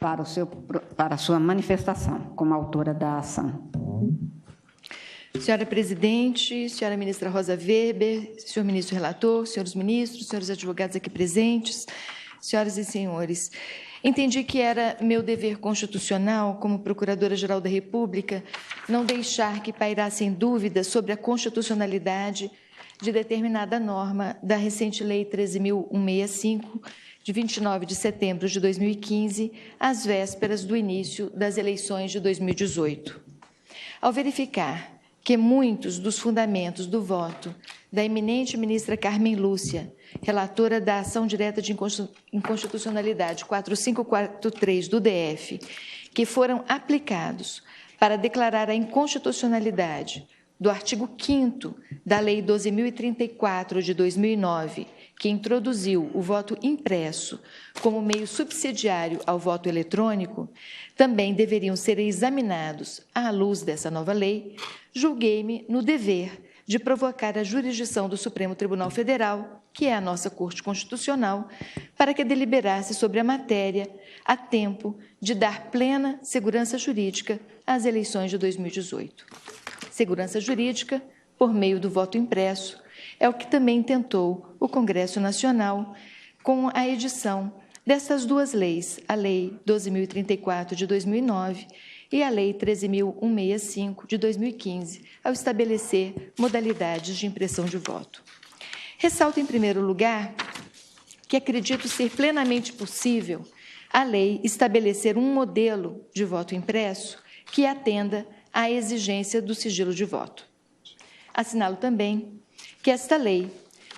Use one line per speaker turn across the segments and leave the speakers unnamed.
para a sua manifestação como autora da ação.
Senhora Presidente, senhora Ministra Rosa Weber, senhor Ministro Relator, senhores ministros, senhores advogados aqui presentes, senhoras e senhores, entendi que era meu dever constitucional, como Procuradora-Geral da República, não deixar que pairassem dúvidas sobre a constitucionalidade de determinada norma da recente Lei 13.165, de 29 de setembro de 2015, às vésperas do início das eleições de 2018. Ao verificar que muitos dos fundamentos do voto da eminente ministra Carmen Lúcia, relatora da Ação Direta de Inconstitucionalidade 4543 do DF, que foram aplicados para declarar a inconstitucionalidade do artigo 5º da Lei 12.034 de 2009, que introduziu o voto impresso como meio subsidiário ao voto eletrônico, também deveriam ser examinados à luz dessa nova lei, julguei-me no dever de provocar a jurisdição do Supremo Tribunal Federal, que é a nossa Corte Constitucional, para que deliberasse sobre a matéria a tempo de dar plena segurança jurídica às eleições de 2018. Segurança jurídica por meio do voto impresso é o que também tentou o Congresso Nacional com a edição dessas duas leis, a Lei 12.034 de 2009 e a Lei 13.165 de 2015, ao estabelecer modalidades de impressão de voto. Ressalto, em primeiro lugar, que acredito ser plenamente possível a lei estabelecer um modelo de voto impresso que atenda à exigência do sigilo de voto. Assinalo também que esta lei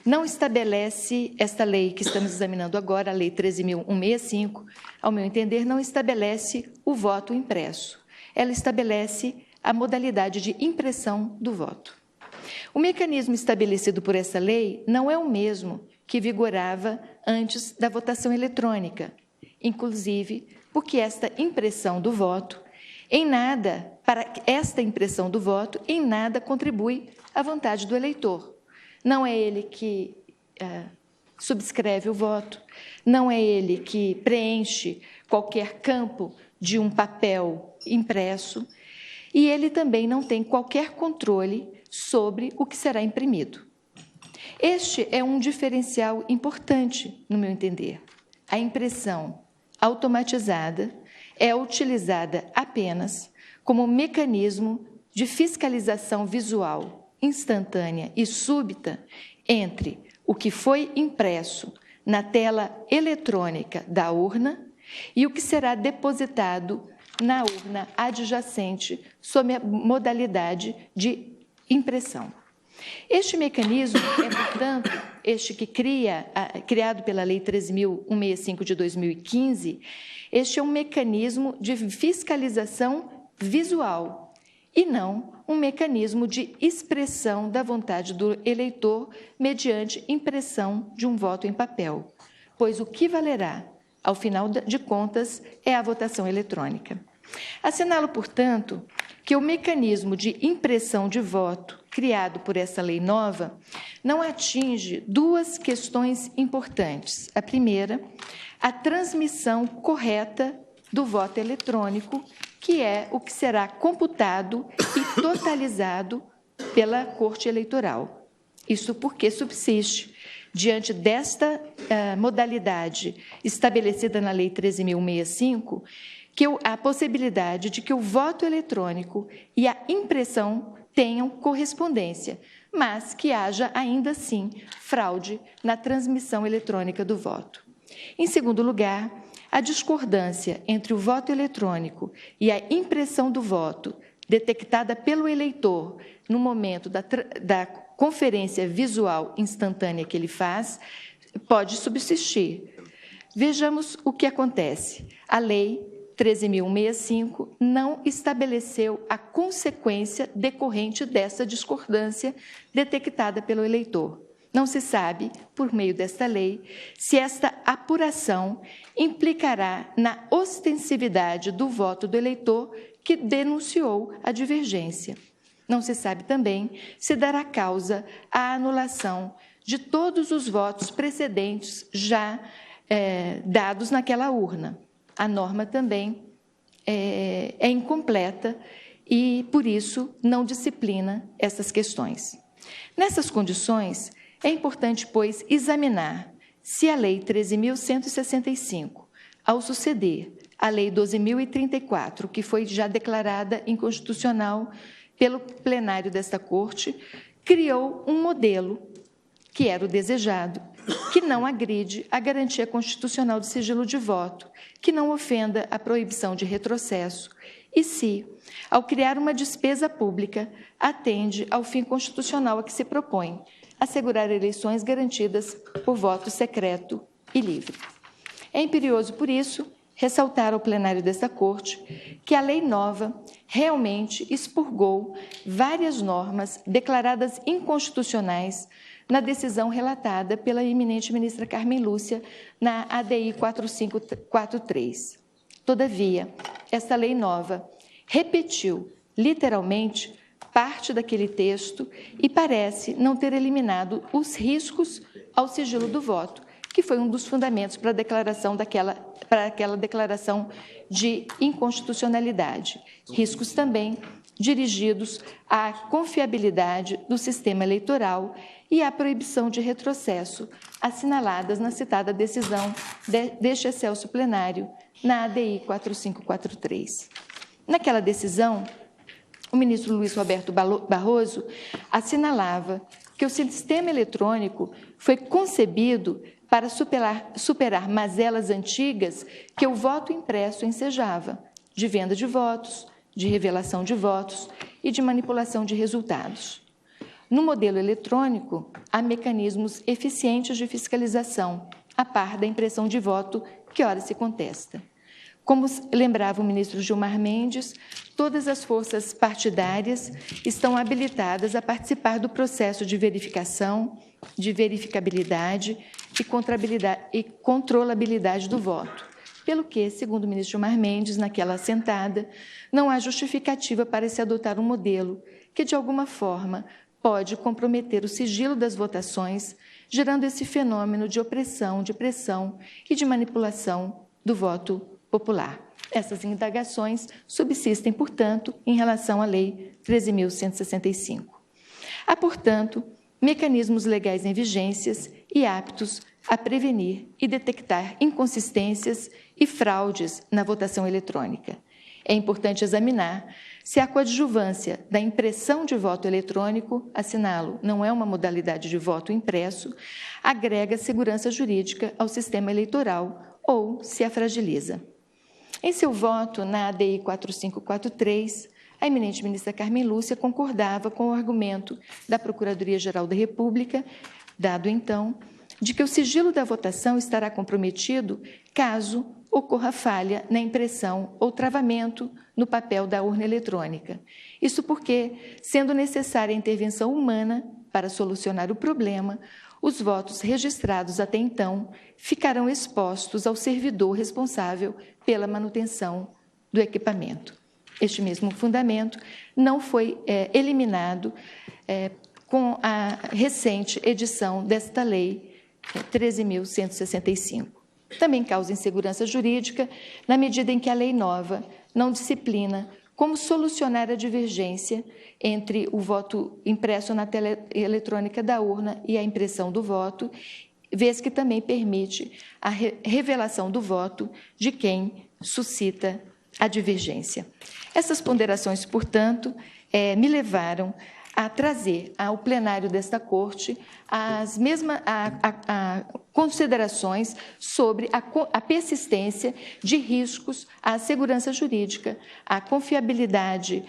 não estabelece, esta lei que estamos examinando agora, a Lei 13.165, ao meu entender, não estabelece o voto impresso. Ela estabelece a modalidade de impressão do voto. O mecanismo estabelecido por essa lei não é o mesmo que vigorava antes da votação eletrônica, inclusive porque esta impressão do voto, esta impressão do voto, em nada contribui à vontade do eleitor. Não é ele que subscreve o voto, não é ele que preenche qualquer campo de um papel impresso, e ele também não tem qualquer controle sobre o que será imprimido. Este é um diferencial importante, no meu entender. A impressão automatizada é utilizada apenas como mecanismo de fiscalização visual instantânea e súbita entre o que foi impresso na tela eletrônica da urna e o que será depositado na urna adjacente sob a modalidade de impressão. Este mecanismo é, portanto, criado pela Lei 13.165 de 2015, este é um mecanismo de fiscalização visual e não um mecanismo de expressão da vontade do eleitor mediante impressão de um voto em papel, pois o que valerá, ao final de contas, é a votação eletrônica. Assinalo, portanto, que o mecanismo de impressão de voto criado por essa lei nova não atinge duas questões importantes. A primeira, a transmissão correta do voto eletrônico, que é o que será computado e totalizado pela Corte Eleitoral. Isso porque subsiste, diante desta modalidade estabelecida na Lei 13.165, a possibilidade de que o voto eletrônico e a impressão tenham correspondência, mas que haja, ainda assim, fraude na transmissão eletrônica do voto. Em segundo lugar, a discordância entre o voto eletrônico e a impressão do voto detectada pelo eleitor no momento da conferência visual instantânea que ele faz, pode subsistir. Vejamos o que acontece. A Lei 13.165 não estabeleceu a consequência decorrente dessa discordância detectada pelo eleitor. Não se sabe, por meio desta lei, se esta apuração implicará na ostensividade do voto do eleitor que denunciou a divergência. Não se sabe também se dará causa à anulação de todos os votos precedentes já dados naquela urna. a norma também é incompleta e, por isso, não disciplina essas questões. Nessas condições, é importante, pois, examinar se a Lei 13.165, ao suceder a Lei 12.034, que foi já declarada inconstitucional pelo plenário desta Corte, criou um modelo, que era o desejado, que não agride a garantia constitucional do sigilo de voto, que não ofenda a proibição de retrocesso, e se, ao criar uma despesa pública, atende ao fim constitucional a que se propõe, assegurar eleições garantidas por voto secreto e livre. É imperioso, por isso, ressaltar ao plenário desta Corte que a lei nova realmente expurgou várias normas declaradas inconstitucionais na decisão relatada pela eminente ministra Carmen Lúcia na ADI 4543. Todavia, esta lei nova repetiu, literalmente, parte daquele texto e parece não ter eliminado os riscos ao sigilo do voto, que foi um dos fundamentos para aquela declaração de inconstitucionalidade. Riscos também dirigidos à confiabilidade do sistema eleitoral e à proibição de retrocesso, assinaladas na citada decisão deste excelso plenário, na ADI 4543. Naquela decisão, o ministro Luiz Roberto Barroso assinalava que o sistema eletrônico foi concebido para superar mazelas antigas que o voto impresso ensejava, de venda de votos, de revelação de votos e de manipulação de resultados. No modelo eletrônico, há mecanismos eficientes de fiscalização, a par da impressão de voto que ora se contesta. Como lembrava o ministro Gilmar Mendes, todas as forças partidárias estão habilitadas a participar do processo de verificação, de verificabilidade e controlabilidade do voto, pelo que, segundo o ministro Gilmar Mendes, naquela assentada, não há justificativa para se adotar um modelo que, de alguma forma, pode comprometer o sigilo das votações, gerando esse fenômeno de opressão, de pressão e de manipulação do voto popular. Essas indagações subsistem, portanto, em relação à Lei 13.165. Há, portanto, mecanismos legais em vigências e aptos a prevenir e detectar inconsistências e fraudes na votação eletrônica. É importante examinar se a coadjuvância da impressão de voto eletrônico, assinalo, não é uma modalidade de voto impresso, agrega segurança jurídica ao sistema eleitoral ou se a fragiliza. Em seu voto na ADI 4543, a eminente ministra Carmen Lúcia concordava com o argumento da Procuradoria-Geral da República, dado então, de que o sigilo da votação estará comprometido caso ocorra falha na impressão ou travamento no papel da urna eletrônica. Isso porque, sendo necessária a intervenção humana para solucionar o problema, os votos registrados até então ficarão expostos ao servidor responsável pela manutenção do equipamento. Este mesmo fundamento não foi eliminado com a recente edição desta Lei 13.165. Também causa insegurança jurídica na medida em que a lei nova não disciplina como solucionar a divergência entre o voto impresso na tela eletrônica da urna e a impressão do voto, vez que também permite a revelação do voto de quem suscita a divergência. Essas ponderações, portanto, me levaram a trazer ao plenário desta Corte as mesmas considerações sobre a persistência de riscos à segurança jurídica, à confiabilidade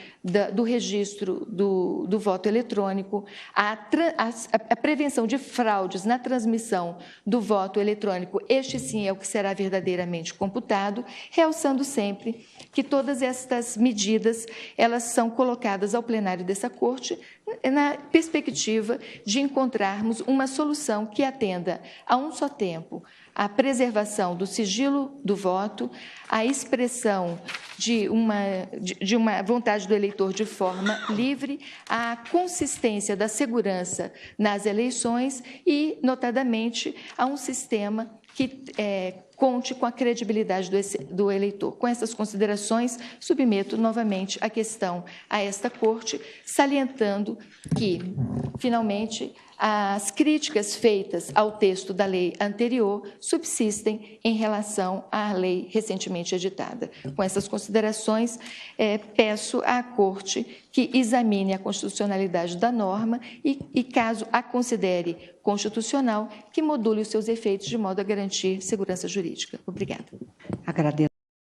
do registro do voto eletrônico, a prevenção de fraudes na transmissão do voto eletrônico. Este, sim, é o que será verdadeiramente computado, realçando sempre que todas estas medidas elas são colocadas ao plenário dessa Corte na perspectiva de encontrarmos uma solução que atenda a um só tempo a preservação do sigilo do voto, a expressão de uma vontade do eleitor de forma livre, a consistência da segurança nas eleições e, notadamente, a um sistema que conte com a credibilidade do eleitor. Com essas considerações, submeto novamente a questão a esta Corte, salientando que, finalmente, as críticas feitas ao texto da lei anterior subsistem em relação à lei recentemente editada. Com essas considerações, peço à Corte que examine a constitucionalidade da norma e, caso a considere constitucional, que module os seus efeitos de modo a garantir segurança jurídica. Obrigada.
Agradeço.